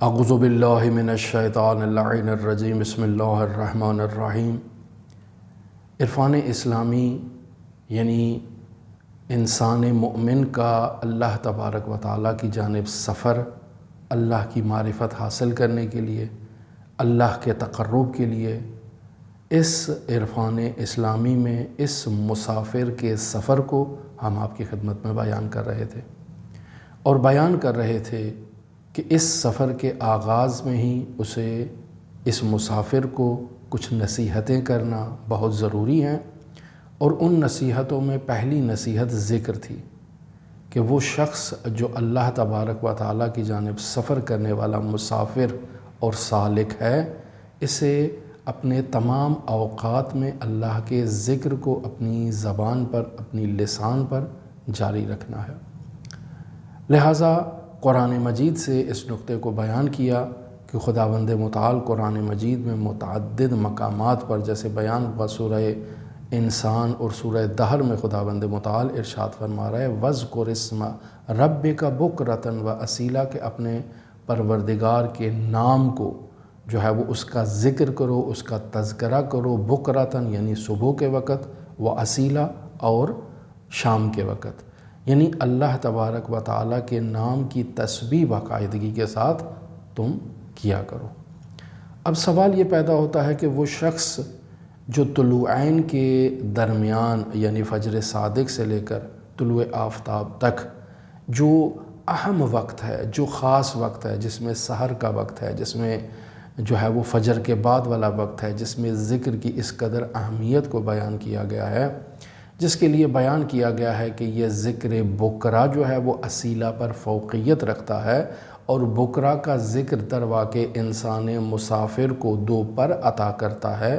اعوذ باللہ من الشیطان اللعین الرجیم بسم اللہ الرحمن الرحیم۔ عرفان اسلامی یعنی انسان مومن کا اللہ تبارک و تعالیٰ کی جانب سفر، اللہ کی معرفت حاصل کرنے کے لیے، اللہ کے تقرب کے لیے، اس عرفان اسلامی میں اس مسافر کے سفر کو ہم آپ کی خدمت میں بیان کر رہے تھے، اور بیان کر رہے تھے کہ اس سفر کے آغاز میں ہی اسے، اس مسافر کو کچھ نصیحتیں کرنا بہت ضروری ہیں، اور ان نصیحتوں میں پہلی نصیحت ذکر تھی کہ وہ شخص جو اللہ تبارک و تعالیٰ کی جانب سفر کرنے والا مسافر اور سالک ہے، اسے اپنے تمام اوقات میں اللہ کے ذکر کو اپنی زبان پر، اپنی لسان پر جاری رکھنا ہے۔ لہٰذا قرآن مجید سے اس نقطے کو بیان کیا کہ خداوند متعال قرآن مجید میں متعدد مقامات پر جیسے بیان ہوا سورہ انسان اور سورہ دہر میں خداوند متعال ارشاد فرما رہا ہے وَاذْكُرِ اسْمَ رَبِّكَ بُكْرَةً وَأَصِيلًا، کہ اپنے پروردگار کے نام کو جو ہے وہ اس کا ذکر کرو، اس کا تذکرہ کرو، بُكْرَةً یعنی صبح کے وقت، وَأَصِيلًا اور شام کے وقت، یعنی اللہ تبارک و تعالیٰ کے نام کی تسبیح باقاعدگی کے ساتھ تم کیا کرو۔ اب سوال یہ پیدا ہوتا ہے کہ وہ شخص جو طلوعین کے درمیان یعنی فجر صادق سے لے کر طلوع آفتاب تک جو اہم وقت ہے، جو خاص وقت ہے، جس میں سحر کا وقت ہے، جس میں جو ہے وہ فجر کے بعد والا وقت ہے، جس میں ذکر کی اس قدر اہمیت کو بیان کیا گیا ہے، جس کے لیے بیان کیا گیا ہے کہ یہ ذکر بکرا جو ہے وہ اصیلہ پر فوقیت رکھتا ہے، اور بکرا کا ذکر در واقع انسان مسافر کو دو پر عطا کرتا ہے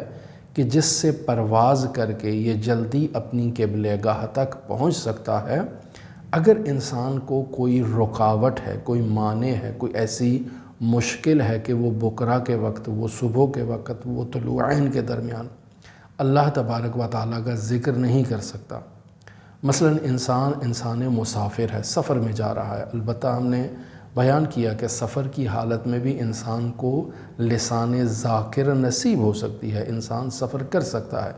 کہ جس سے پرواز کر کے یہ جلدی اپنی قبلہ گاہ تک پہنچ سکتا ہے۔ اگر انسان کو کوئی رکاوٹ ہے، کوئی مانع ہے، کوئی ایسی مشکل ہے کہ وہ بکرا کے وقت، وہ صبح کے وقت، وہ طلوعین کے درمیان اللہ تبارک و تعالیٰ کا ذکر نہیں کر سکتا، مثلا انسان مسافر ہے، سفر میں جا رہا ہے، البتہ ہم نے بیان کیا کہ سفر کی حالت میں بھی انسان کو لسان ذاکر نصیب ہو سکتی ہے، انسان سفر کر سکتا ہے،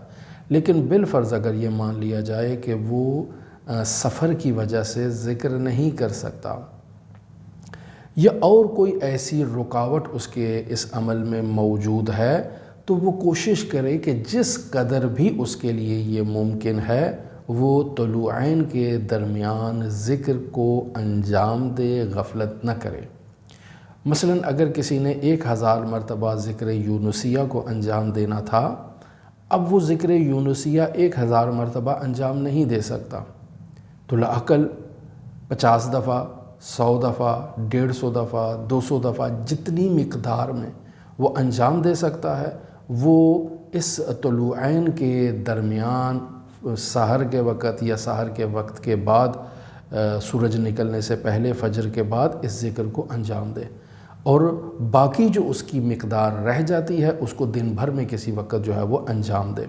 لیکن بالفرض اگر یہ مان لیا جائے کہ وہ سفر کی وجہ سے ذکر نہیں کر سکتا یا اور کوئی ایسی رکاوٹ اس کے اس عمل میں موجود ہے، تو وہ کوشش کرے کہ جس قدر بھی اس کے لیے یہ ممکن ہے وہ طلوعین کے درمیان ذکر کو انجام دے، غفلت نہ کرے۔ مثلا اگر کسی نے 1000 مرتبہ ذکر یونسیہ کو انجام دینا تھا، اب وہ ذکر یونسیہ 1000 مرتبہ انجام نہیں دے سکتا، تو لااقل 50 دفعہ، 100 دفعہ، 150 دفعہ، 200 دفعہ، جتنی مقدار میں وہ انجام دے سکتا ہے، وہ اس طلوعین کے درمیان سحر کے وقت یا سحر کے وقت کے بعد، سورج نکلنے سے پہلے فجر کے بعد اس ذکر کو انجام دے، اور باقی جو اس کی مقدار رہ جاتی ہے اس کو دن بھر میں کسی وقت جو ہے وہ انجام دے۔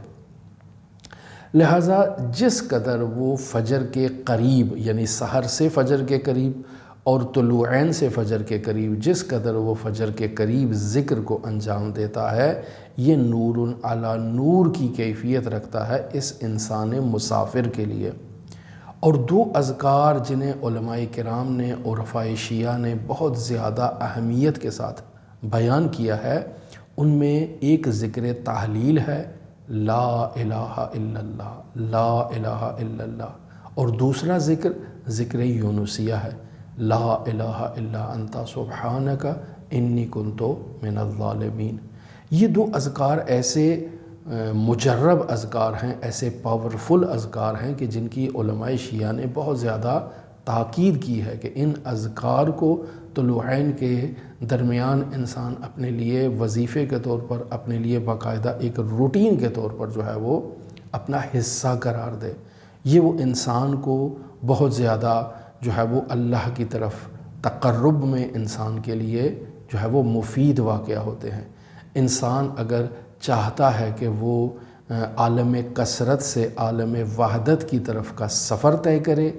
لہٰذا جس قدر وہ فجر کے قریب یعنی سحر سے فجر کے قریب اور طلوعین سے فجر کے قریب جس قدر وہ فجر کے قریب ذکر کو انجام دیتا ہے، یہ نور علی نور کی کیفیت رکھتا ہے اس انسان مسافر کے لیے۔ اور دو اذکار جنہیں علماء کرام نے اور عرفاء شیعہ نے بہت زیادہ اہمیت کے ساتھ بیان کیا ہے، ان میں ایک ذکر تحلیل ہے، لا الہ الا اللہ، لا الہ الا اللہ، اور دوسرا ذکر یونسیہ ہے، لا الہ الا انت سبحانک انی کنت من الظالمین۔ یہ دو اذکار ایسے مجرب اذکار ہیں، ایسے پاورفل اذکار ہیں کہ جن کی علماء شیعہ نے بہت زیادہ تاکید کی ہے کہ ان اذکار کو طلوعین کے درمیان انسان اپنے لیے وظیفے کے طور پر، اپنے لیے باقاعدہ ایک روٹین کے طور پر جو ہے وہ اپنا حصہ قرار دے۔ یہ وہ انسان کو بہت زیادہ جو ہے وہ اللہ کی طرف تقرب میں انسان کے لیے جو ہے وہ مفید واقعہ ہوتے ہیں۔ انسان اگر چاہتا ہے کہ وہ عالم کثرت سے عالم وحدت کی طرف کا سفر طے کرے،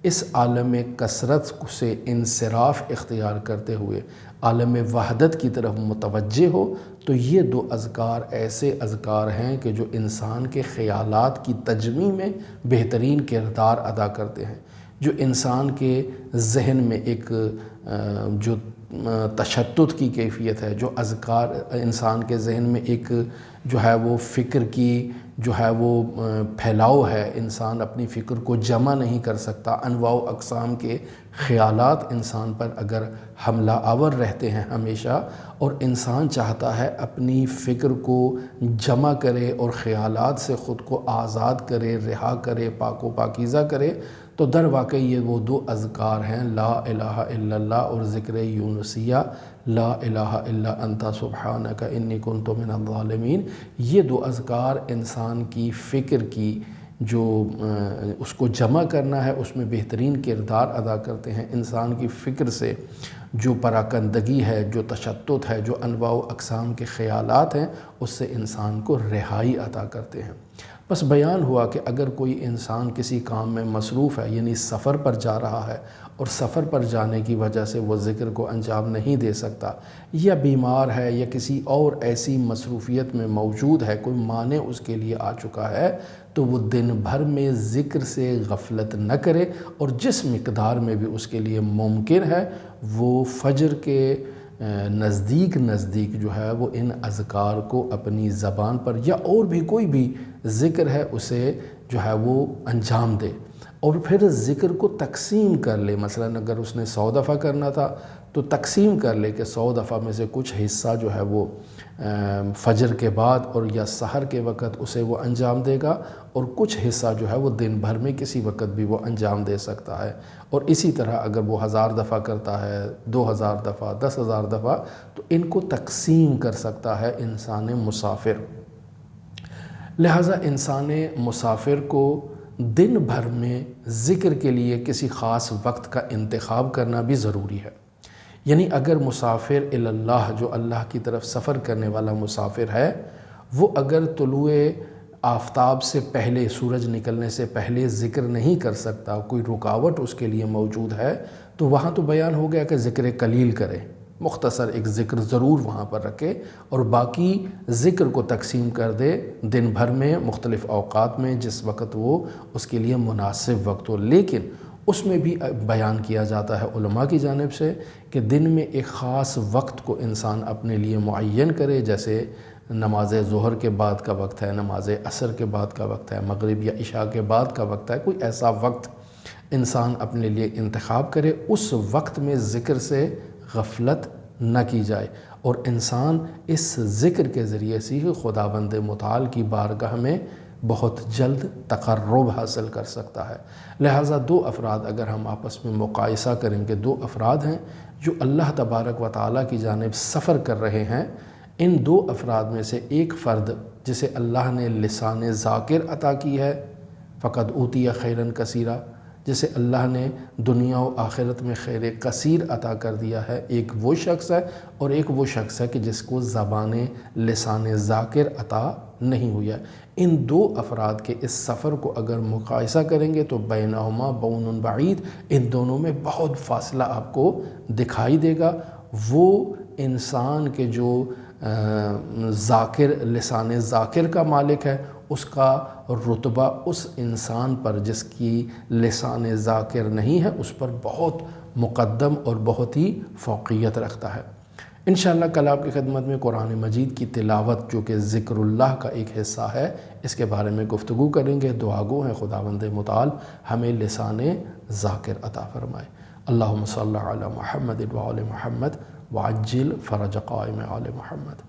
اس عالم کثرت سے انصراف اختیار کرتے ہوئے عالم وحدت کی طرف متوجہ ہو، تو یہ دو اذکار ایسے اذکار ہیں کہ جو انسان کے خیالات کی تجمیع میں بہترین کردار ادا کرتے ہیں، جو انسان کے ذہن میں ایک جو تشتت کی کیفیت ہے، جو اذکار انسان کے ذہن میں ایک جو ہے وہ فکر کی جو ہے وہ پھیلاؤ ہے، انسان اپنی فکر کو جمع نہیں کر سکتا، انواع و اقسام کے خیالات انسان پر اگر حملہ آور رہتے ہیں ہمیشہ، اور انسان چاہتا ہے اپنی فکر کو جمع کرے اور خیالات سے خود کو آزاد کرے، رہا کرے، پاک و پاکیزہ کرے، تو در واقعی یہ وہ دو اذکار ہیں، لا الہ الا اللہ اور ذکر یونسیہ، لا الہ الا انت سبحانک انی کنت من الظالمین۔ یہ دو اذکار انسان کی فکر کی جو اس کو جمع کرنا ہے اس میں بہترین کردار ادا کرتے ہیں، انسان کی فکر سے جو پراکندگی ہے، جو تشتت ہے، جو انواع و اقسام کے خیالات ہیں، اس سے انسان کو رہائی عطا کرتے ہیں۔ بس بیان ہوا کہ اگر کوئی انسان کسی کام میں مصروف ہے، یعنی سفر پر جا رہا ہے اور سفر پر جانے کی وجہ سے وہ ذکر کو انجام نہیں دے سکتا، یا بیمار ہے یا کسی اور ایسی مصروفیت میں موجود ہے، کوئی مانع اس کے لیے آ چکا ہے، تو وہ دن بھر میں ذکر سے غفلت نہ کرے، اور جس مقدار میں بھی اس کے لیے ممکن ہے وہ فجر کے نزدیک جو ہے وہ ان اذکار کو اپنی زبان پر یا اور بھی کوئی بھی ذکر ہے اسے جو ہے وہ انجام دے، اور پھر ذکر کو تقسیم کر لے۔ مثلا اگر اس نے 100 دفعہ کرنا تھا تو تقسیم کر لے کہ 100 دفعہ میں سے کچھ حصہ جو ہے وہ فجر کے بعد اور یا سحر کے وقت اسے وہ انجام دے گا، اور کچھ حصہ جو ہے وہ دن بھر میں کسی وقت بھی وہ انجام دے سکتا ہے۔ اور اسی طرح اگر وہ 1000 دفعہ کرتا ہے، 2000 دفعہ، 10,000 دفعہ، تو ان کو تقسیم کر سکتا ہے انسان مسافر۔ لہٰذا انسان مسافر کو دن بھر میں ذکر کے لیے کسی خاص وقت کا انتخاب کرنا بھی ضروری ہے۔ یعنی اگر مسافر اللہ جو اللہ کی طرف سفر کرنے والا مسافر ہے، وہ اگر طلوع آفتاب سے پہلے، سورج نکلنے سے پہلے ذکر نہیں کر سکتا، کوئی رکاوٹ اس کے لیے موجود ہے، تو وہاں تو بیان ہو گیا کہ ذکر قلیل کرے، مختصر ایک ذکر ضرور وہاں پر رکھے، اور باقی ذکر کو تقسیم کر دے دن بھر میں مختلف اوقات میں جس وقت وہ اس کے لیے مناسب وقت ہو۔ لیکن اس میں بھی بیان کیا جاتا ہے علماء کی جانب سے کہ دن میں ایک خاص وقت کو انسان اپنے لیے معین کرے، جیسے نماز ظہر کے بعد کا وقت ہے، نماز عصر کے بعد کا وقت ہے، مغرب یا عشاء کے بعد کا وقت ہے، کوئی ایسا وقت انسان اپنے لیے انتخاب کرے، اس وقت میں ذکر سے غفلت نہ کی جائے، اور انسان اس ذکر کے ذریعے سے ہی خداوند متعال کی بارگاہ میں بہت جلد تقرب حاصل کر سکتا ہے۔ لہٰذا دو افراد اگر ہم آپس میں مقایسہ کریں کہ دو افراد ہیں جو اللہ تبارک و تعالیٰ کی جانب سفر کر رہے ہیں، ان دو افراد میں سے ایک فرد جسے اللہ نے لسان ذاکر عطا کی ہے، فقد اوتی خیرن کثیرہ، جسے اللہ نے دنیا و آخرت میں خیر کثیر عطا کر دیا ہے، ایک وہ شخص ہے، اور ایک وہ شخص ہے کہ جس کو زبان لسان ذاکر عطا نہیں ہوئی ہے۔ ان دو افراد کے اس سفر کو اگر مقایسہ کریں گے تو بینہما بون بعید، ان دونوں میں بہت فاصلہ آپ کو دکھائی دے گا۔ وہ انسان کے جو ذاکر، لسان ذاکر کا مالک ہے، اس کا رتبہ اس انسان پر جس کی لسان ذاکر نہیں ہے اس پر بہت مقدم اور بہت ہی فوقیت رکھتا ہے۔ انشاءاللہ کل آپ کی خدمت میں قرآن مجید کی تلاوت جو کہ ذکر اللہ کا ایک حصہ ہے، اس کے بارے میں گفتگو کریں گے۔ دعا گو ہیں خداوند متعال ہمیں لسان ذاکر عطا فرمائے۔ اللہم صلی علی محمد وآل محمد وعجل فرج قائم آل محمد۔